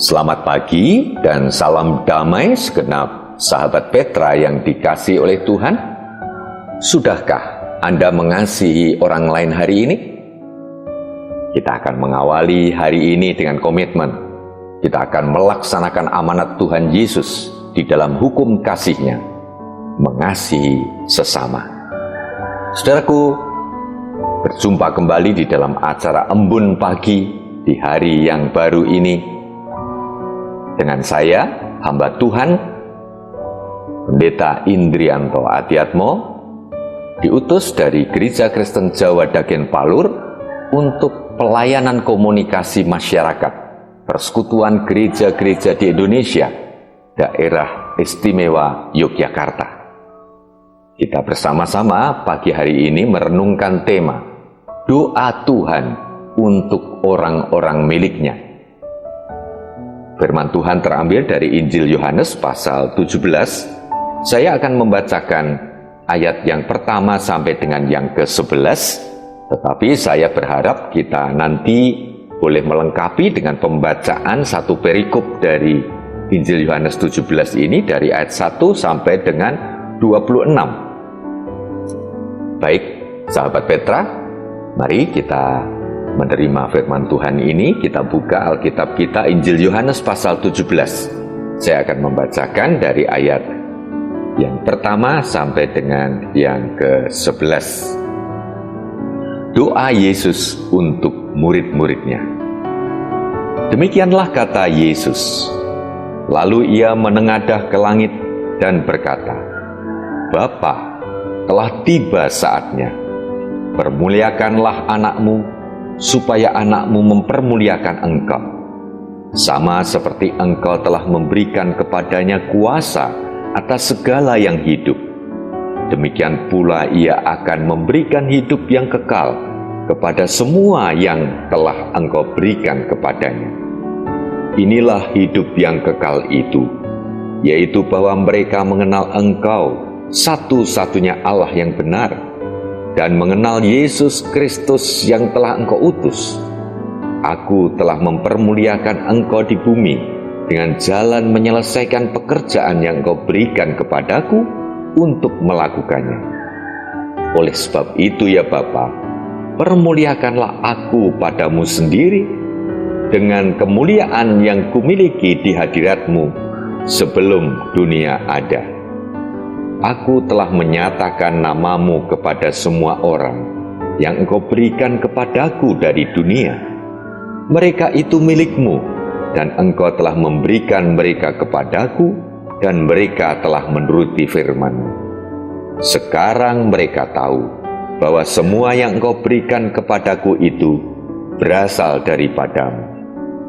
Selamat pagi dan salam damai segenap sahabat Petra yang dikasihi oleh Tuhan. Sudahkah Anda mengasihi orang lain hari ini? Kita akan mengawali hari ini dengan komitmen. Kita akan melaksanakan amanat Tuhan Yesus di dalam hukum kasih-Nya, mengasihi sesama. Saudaraku, berjumpa kembali di dalam acara Embun Pagi di hari yang baru ini. Dengan saya, hamba Tuhan, Pendeta Indrianto Adiatmo, diutus dari Gereja Kristen Jawa Dagen Palur untuk pelayanan komunikasi masyarakat, Persekutuan Gereja-Gereja di Indonesia, Daerah Istimewa Yogyakarta. Kita bersama-sama pagi hari ini merenungkan tema Doa Tuhan untuk orang-orang milik-Nya. Firman Tuhan terambil dari Injil Yohanes pasal 17. Saya akan membacakan ayat yang pertama sampai dengan yang ke-11. Tetapi saya berharap kita nanti boleh melengkapi dengan pembacaan satu perikop dari Injil Yohanes 17 ini dari ayat 1 sampai dengan 26. Baik, sahabat Petra, mari kita menerima firman Tuhan ini. Kita buka Alkitab kita, Injil Yohanes pasal 17. Saya akan membacakan dari ayat yang pertama sampai dengan yang ke-11. Doa Yesus untuk murid-murid-Nya. Demikianlah kata Yesus. Lalu Ia menengadah ke langit dan berkata, Bapa, telah tiba saatnya. Permuliakanlah anakmu, supaya anakmu mempermuliakan engkau, sama seperti engkau telah memberikan kepadanya kuasa atas segala yang hidup. Demikian pula Ia akan memberikan hidup yang kekal kepada semua yang telah engkau berikan kepadanya. Inilah hidup yang kekal itu, yaitu bahwa mereka mengenal engkau, satu-satunya Allah yang benar, dan mengenal Yesus Kristus yang telah engkau utus. Aku telah mempermuliakan engkau di bumi dengan jalan menyelesaikan pekerjaan yang engkau berikan kepadaku untuk melakukannya. Oleh sebab itu ya Bapa, permuliakanlah aku padamu sendiri dengan kemuliaan yang kumiliki di hadiratmu sebelum dunia ada. Aku telah menyatakan namamu kepada semua orang yang engkau berikan kepadaku dari dunia. Mereka itu milikmu, dan engkau telah memberikan mereka kepadaku, dan mereka telah menuruti firman-Mu. Sekarang mereka tahu bahwa semua yang engkau berikan kepadaku itu berasal daripadamu.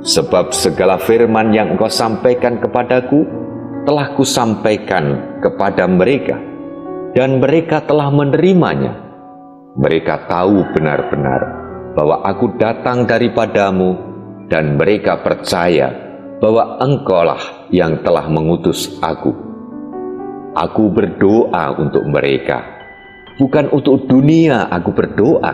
Sebab segala firman yang engkau sampaikan kepadaku telah kusampaikan kepada mereka, dan mereka telah menerimanya. Mereka tahu benar-benar bahwa aku datang daripadamu, dan mereka percaya bahwa engkaulah yang telah mengutus aku. Aku berdoa untuk mereka, bukan untuk dunia aku berdoa,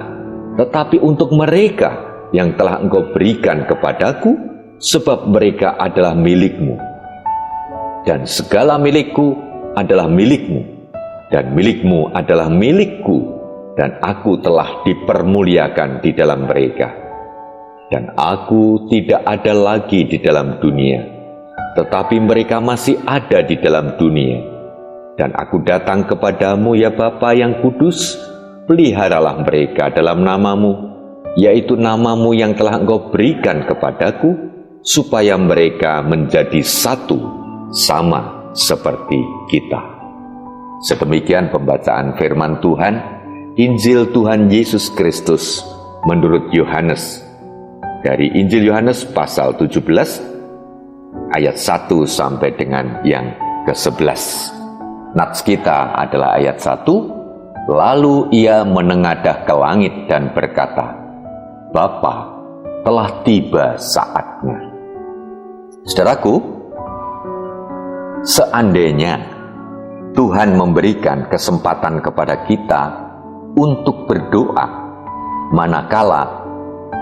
tetapi untuk mereka yang telah engkau berikan kepadaku, sebab mereka adalah milik-Mu. Dan segala milikku adalah milik-Mu, dan milik-Mu adalah milikku, dan aku telah dipermuliakan di dalam mereka. Dan aku tidak ada lagi di dalam dunia, tetapi mereka masih ada di dalam dunia. Dan aku datang kepadamu ya Bapa yang kudus, peliharalah mereka dalam namamu, yaitu namamu yang telah engkau berikan kepadaku, supaya mereka menjadi satu, sama seperti kita. Sedemikian pembacaan firman Tuhan, Injil Tuhan Yesus Kristus menurut Yohanes. Dari Injil Yohanes pasal 17, ayat 1 sampai dengan yang ke-11. Nats kita adalah ayat 1, lalu ia menengadah ke langit dan berkata, Bapa, telah tiba saatnya. Saudaraku, seandainya Tuhan memberikan kesempatan kepada kita untuk berdoa, manakala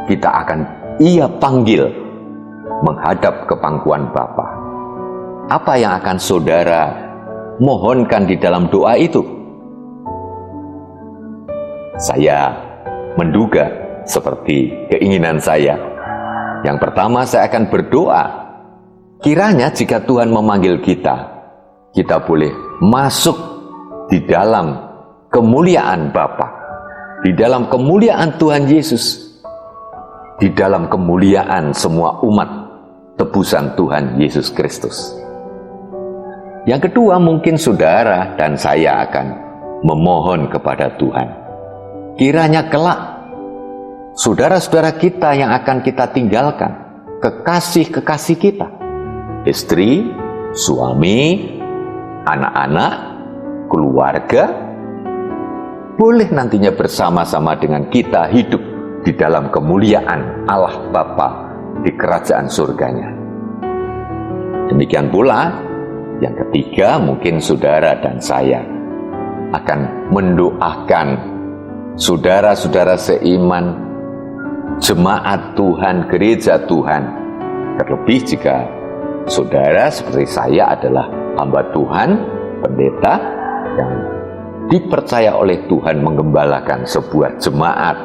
kita akan Ia panggil menghadap ke pangkuan Bapa, apa yang akan saudara mohonkan di dalam doa itu? Saya menduga seperti keinginan saya. Yang pertama, saya akan berdoa, kiranya jika Tuhan memanggil kita, kita boleh masuk di dalam kemuliaan Bapa, di dalam kemuliaan Tuhan Yesus, di dalam kemuliaan semua umat tebusan Tuhan Yesus Kristus. Yang kedua, mungkin saudara dan saya akan memohon kepada Tuhan, kiranya kelak saudara-saudara kita yang akan kita tinggalkan, kekasih-kekasih kita, istri, suami, anak-anak, keluarga, boleh nantinya bersama-sama dengan kita hidup di dalam kemuliaan Allah Bapa di kerajaan surganya. Demikian pula, yang ketiga, mungkin saudara dan saya akan mendoakan saudara-saudara seiman, jemaat Tuhan, gereja Tuhan. Terlebih jika saudara seperti saya adalah hamba Tuhan, pendeta yang dipercaya oleh Tuhan menggembalakan sebuah jemaat,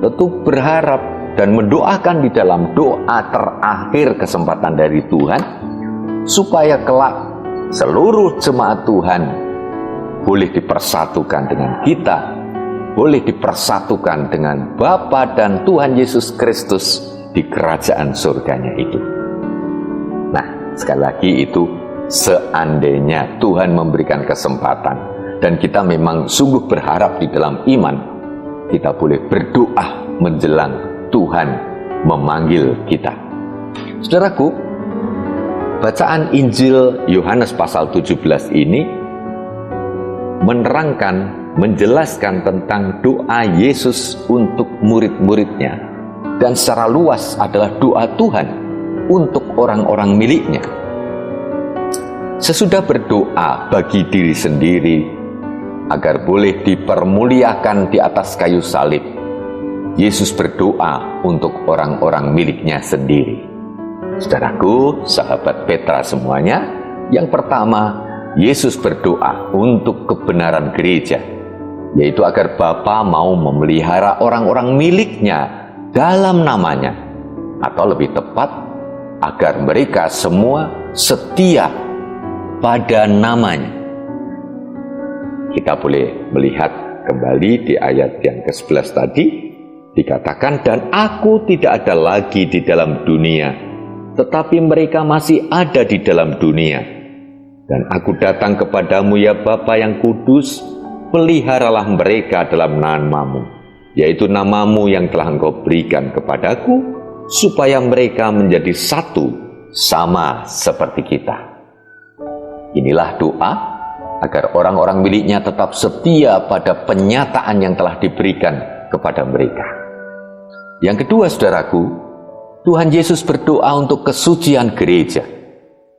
tentu berharap dan mendoakan di dalam doa terakhir kesempatan dari Tuhan, supaya kelak seluruh jemaat Tuhan boleh dipersatukan dengan kita, boleh dipersatukan dengan Bapa dan Tuhan Yesus Kristus di kerajaan surganya itu. Nah, sekali lagi itu seandainya Tuhan memberikan kesempatan dan kita memang sungguh berharap di dalam iman, kita boleh berdoa menjelang Tuhan memanggil kita. Saudaraku, bacaan Injil Yohanes pasal 17 ini menerangkan, menjelaskan tentang doa Yesus untuk murid-muridnya, dan secara luas adalah doa Tuhan untuk orang-orang miliknya. Sesudah berdoa bagi diri sendiri agar boleh dipermuliakan di atas kayu salib, Yesus berdoa untuk orang-orang miliknya sendiri. Saudaraku, sahabat Petra semuanya, yang pertama, Yesus berdoa untuk kebenaran gereja, yaitu agar Bapa mau memelihara orang-orang miliknya dalam namanya, atau lebih tepat, agar mereka semua setia pada namanya. Kita boleh melihat kembali di ayat yang ke-11 tadi, dikatakan, dan aku tidak ada lagi di dalam dunia, tetapi mereka masih ada di dalam dunia. Dan aku datang kepadamu ya Bapa yang kudus, peliharalah mereka dalam namamu, yaitu namamu yang telah engkau berikan kepadaku, supaya mereka menjadi satu, sama seperti kita. Inilah doa agar orang-orang miliknya tetap setia pada penyataan yang telah diberikan kepada mereka. Yang kedua, saudaraku, Tuhan Yesus berdoa untuk kesucian gereja.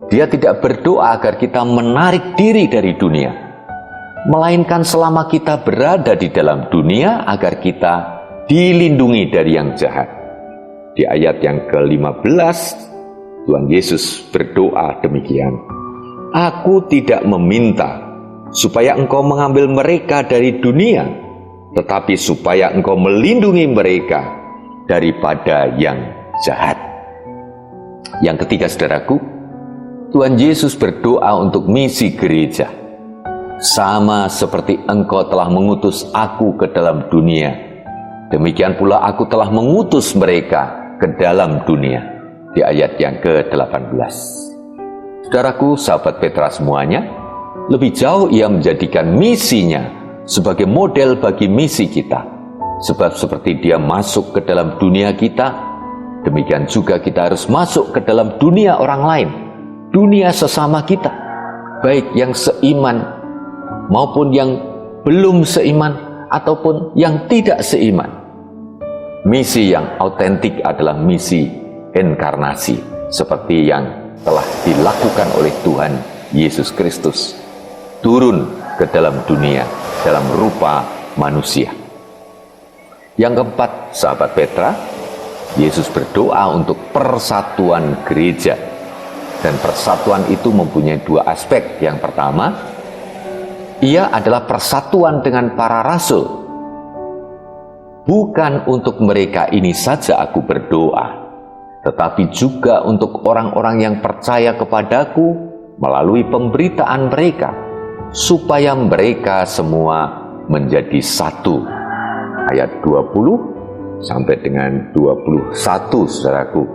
Dia tidak berdoa agar kita menarik diri dari dunia, melainkan selama kita berada di dalam dunia agar kita dilindungi dari yang jahat. Di ayat yang ke-15, Tuhan Yesus berdoa demikian, aku tidak meminta supaya engkau mengambil mereka dari dunia, tetapi supaya engkau melindungi mereka daripada yang jahat. Yang ketiga, saudaraku, Tuhan Yesus berdoa untuk misi gereja. Sama seperti engkau telah mengutus aku ke dalam dunia, demikian pula aku telah mengutus mereka ke dalam dunia. di ayat yang ke-18. Saudaraku, sahabat Petra semuanya, lebih jauh ia menjadikan misinya sebagai model bagi misi kita. Sebab seperti dia masuk ke dalam dunia kita, demikian juga kita harus masuk ke dalam dunia orang lain, dunia sesama kita, baik yang seiman maupun yang belum seiman ataupun yang tidak seiman. Misi yang autentik adalah misi inkarnasi, seperti yang telah dilakukan oleh Tuhan Yesus Kristus, turun ke dalam dunia dalam rupa manusia. Yang keempat, sahabat Petra, Yesus berdoa untuk persatuan gereja. Dan persatuan itu mempunyai dua aspek. Yang pertama, ia adalah persatuan dengan para rasul. Bukan untuk mereka ini saja aku berdoa, tetapi juga untuk orang-orang yang percaya kepadaku melalui pemberitaan mereka, supaya mereka semua menjadi satu. Ayat 20 sampai dengan 21, saudaraku.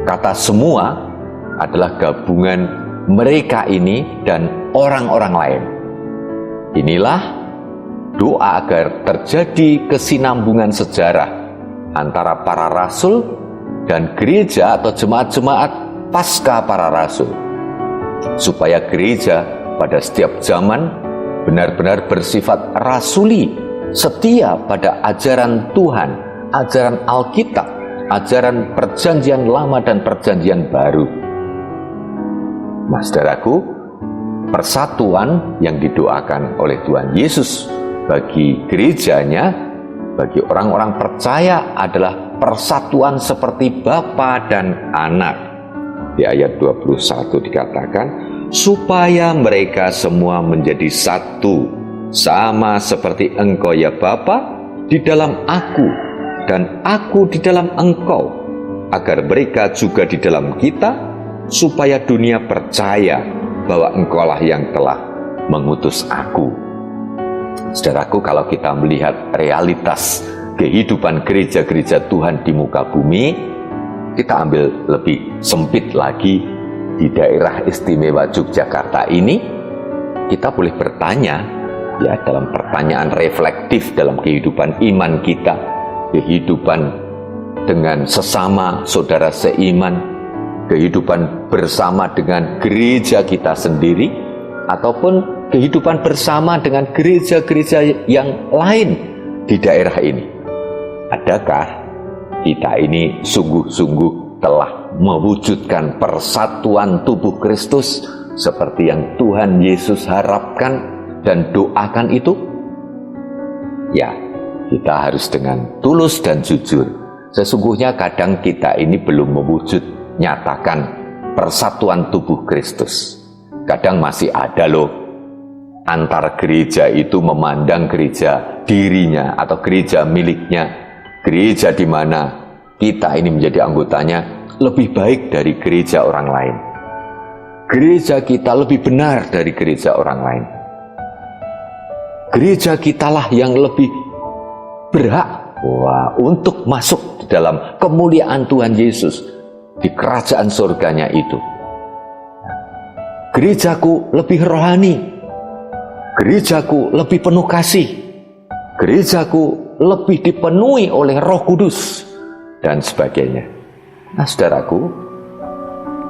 Kata semua adalah gabungan mereka ini dan orang-orang lain. Inilah doa agar terjadi kesinambungan sejarah antara para rasul dan gereja atau jemaat-jemaat pasca para rasul, supaya gereja pada setiap zaman benar-benar bersifat rasuli, setia pada ajaran Tuhan, ajaran Alkitab, ajaran perjanjian lama dan perjanjian baru. Nah, saudaraku, persatuan yang didoakan oleh Tuhan Yesus bagi gerejanya, bagi orang-orang percaya adalah persatuan seperti Bapa dan Anak. Di ayat 21 dikatakan, supaya mereka semua menjadi satu, sama seperti Engkau ya Bapa di dalam aku dan aku di dalam Engkau, agar mereka juga di dalam kita, supaya dunia percaya bahwa Engkaulah yang telah mengutus aku. Saudaraku, kalau kita melihat realitas kehidupan gereja-gereja Tuhan di muka bumi, kita ambil lebih sempit lagi di daerah istimewa Yogyakarta ini, kita boleh bertanya, ya, dalam pertanyaan reflektif dalam kehidupan iman kita, kehidupan dengan sesama saudara seiman, kehidupan bersama dengan gereja kita sendiri, ataupun kehidupan bersama dengan gereja-gereja yang lain di daerah ini. Adakah kita ini sungguh-sungguh telah mewujudkan persatuan tubuh Kristus seperti yang Tuhan Yesus harapkan dan doakan itu? Ya, kita harus dengan tulus dan jujur. Sesungguhnya kadang kita ini belum mewujud nyatakan persatuan tubuh Kristus. Kadang masih ada loh, antar gereja itu memandang gereja dirinya atau gereja miliknya, gereja di mana kita ini menjadi anggotanya lebih baik dari gereja orang lain. Gereja kita lebih benar dari gereja orang lain. Gereja kitalah yang lebih berhak untuk masuk di dalam kemuliaan Tuhan Yesus di kerajaan surganya itu. Gerejaku lebih rohani, gerejaku lebih penuh kasih, gerejaku lebih dipenuhi oleh Roh Kudus, dan sebagainya. Nah, saudaraku,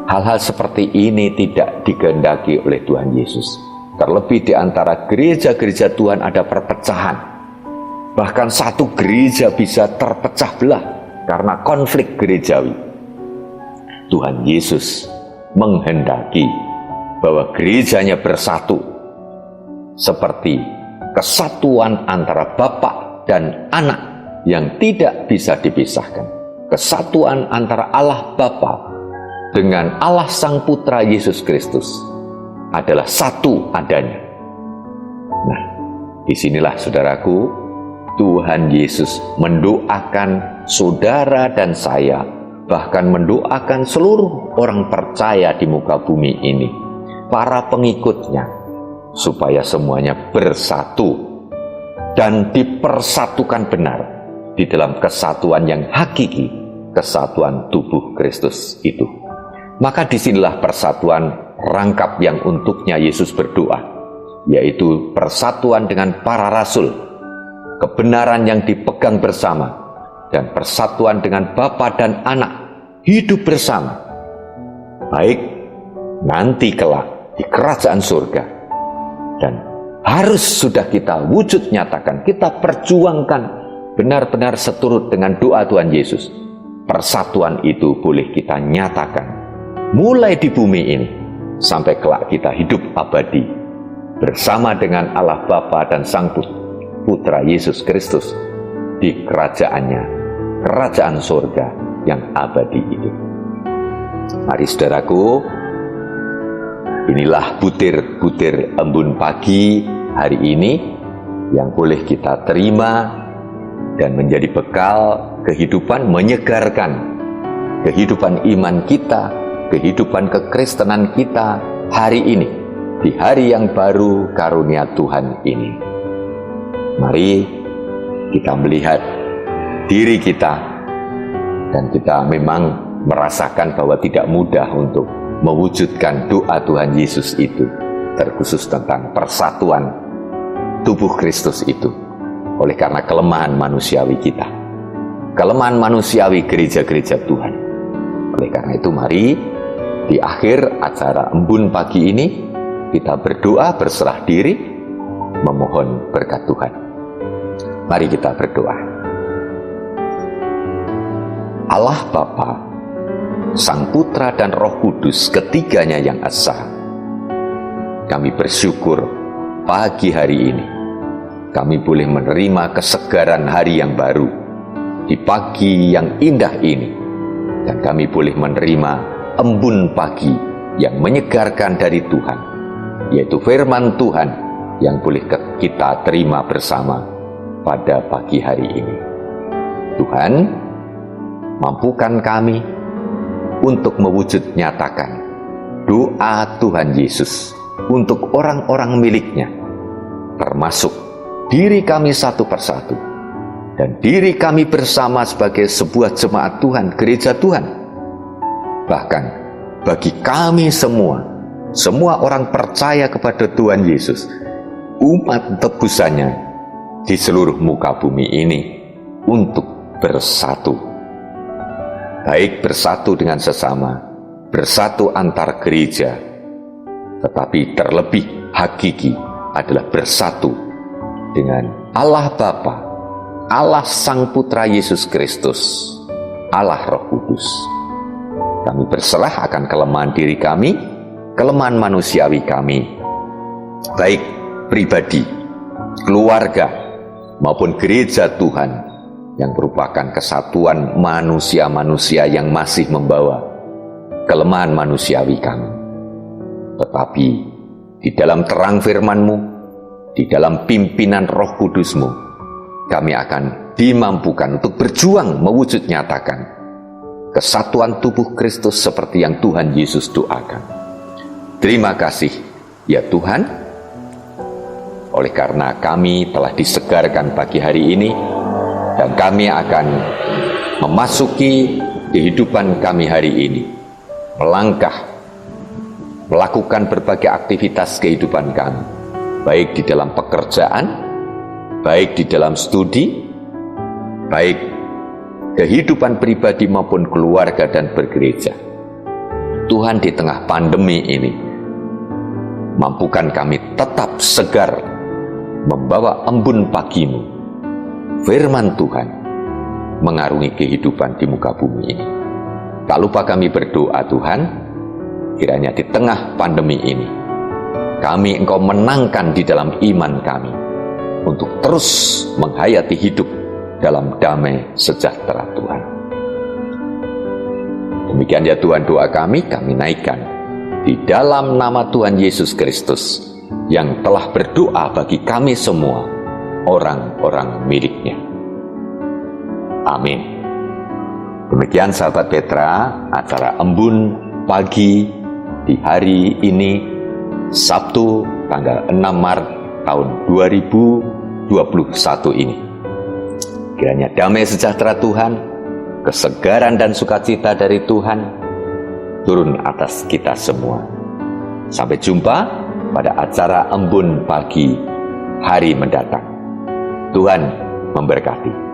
hal-hal seperti ini tidak dikehendaki oleh Tuhan Yesus. Terlebih di antara gereja-gereja Tuhan ada perpecahan. Bahkan satu gereja bisa terpecah belah karena konflik gerejawi. Tuhan Yesus menghendaki bahwa gerejanya bersatu seperti kesatuan antara Bapa dan Anak yang tidak bisa dipisahkan. Kesatuan antara Allah Bapa dengan Allah Sang Putra Yesus Kristus adalah satu adanya. Nah, disinilah saudaraku, Tuhan Yesus mendoakan saudara dan saya, bahkan mendoakan seluruh orang percaya di muka bumi ini, para pengikutnya, supaya semuanya bersatu dan dipersatukan benar di dalam kesatuan yang hakiki, kesatuan tubuh Kristus itu. Maka disinilah persatuan rangkap yang untuknya Yesus berdoa, yaitu persatuan dengan para rasul, kebenaran yang dipegang bersama, dan persatuan dengan Bapa dan Anak hidup bersama, baik nanti kelak di kerajaan surga. Dan harus sudah kita wujud nyatakan, kita perjuangkan benar-benar seturut dengan doa Tuhan Yesus. Persatuan itu boleh kita nyatakan mulai di bumi ini sampai kelak kita hidup abadi bersama dengan Allah Bapa dan Sang Putra Yesus Kristus di kerajaannya, kerajaan surga yang abadi itu. Mari saudaraku, inilah butir-butir embun pagi hari ini yang boleh kita terima dan menjadi bekal kehidupan, menyegarkan kehidupan iman kita, kehidupan kekristenan kita hari ini, di hari yang baru karunia Tuhan ini. Mari kita melihat diri kita, dan kita memang merasakan bahwa tidak mudah untuk mewujudkan doa Tuhan Yesus itu, terkhusus tentang persatuan tubuh Kristus itu, oleh karena kelemahan manusiawi kita, kelemahan manusiawi gereja-gereja Tuhan. Oleh karena itu mari di akhir acara embun pagi ini kita berdoa, berserah diri, memohon berkat Tuhan. Mari kita berdoa. Allah Bapa, Sang Putra dan Roh Kudus, ketiganya yang esa, kami bersyukur pagi hari ini kami boleh menerima kesegaran hari yang baru di pagi yang indah ini, dan kami boleh menerima embun pagi yang menyegarkan dari Tuhan, yaitu firman Tuhan yang boleh kita terima bersama pada pagi hari ini. Tuhan, mampukan kami untuk mewujud nyatakan doa Tuhan Yesus untuk orang-orang miliknya, termasuk diri kami satu persatu, dan diri kami bersama sebagai sebuah jemaat Tuhan, gereja Tuhan. Bahkan bagi kami semua orang percaya kepada Tuhan Yesus, umat tebusannya di seluruh muka bumi ini, untuk bersatu. Baik bersatu dengan sesama, bersatu antar gereja, tetapi terlebih hakiki adalah bersatu dengan Allah Bapa, Allah Sang Putra Yesus Kristus, Allah Roh Kudus. Kami berserah akan kelemahan diri kami, kelemahan manusiawi kami, baik pribadi, keluarga, maupun gereja Tuhan, yang merupakan kesatuan manusia-manusia yang masih membawa kelemahan manusiawi kami. Tetapi di dalam terang firman-Mu, di dalam pimpinan Roh Kudus-Mu, kami akan dimampukan untuk berjuang mewujud nyatakan kesatuan tubuh Kristus seperti yang Tuhan Yesus doakan. Terima kasih ya Tuhan, oleh karena kami telah disegarkan pagi hari ini, dan kami akan memasuki kehidupan kami hari ini, melangkah, melakukan berbagai aktivitas kehidupan kami, baik di dalam pekerjaan, baik di dalam studi, baik kehidupan pribadi maupun keluarga dan bergereja. Tuhan, di tengah pandemi ini, mampukan kami tetap segar membawa embun pagi-Mu, firman Tuhan mengarungi kehidupan di muka bumi ini. Tak lupa kami berdoa Tuhan, kiranya di tengah pandemi ini kami Engkau menangkan di dalam iman kami untuk terus menghayati hidup dalam damai sejahtera Tuhan. Demikian ya Tuhan doa kami naikkan di dalam nama Tuhan Yesus Kristus yang telah berdoa bagi kami semua, orang-orang miliknya. Amin. Demikian sahabat Petra, acara embun pagi di hari ini, Sabtu tanggal 6 Maret tahun 2021 ini. Kiranya damai sejahtera Tuhan kesegaran dan sukacita dari Tuhan turun atas kita semua. Sampai jumpa pada acara Embun Pagi hari mendatang. Tuhan memberkati.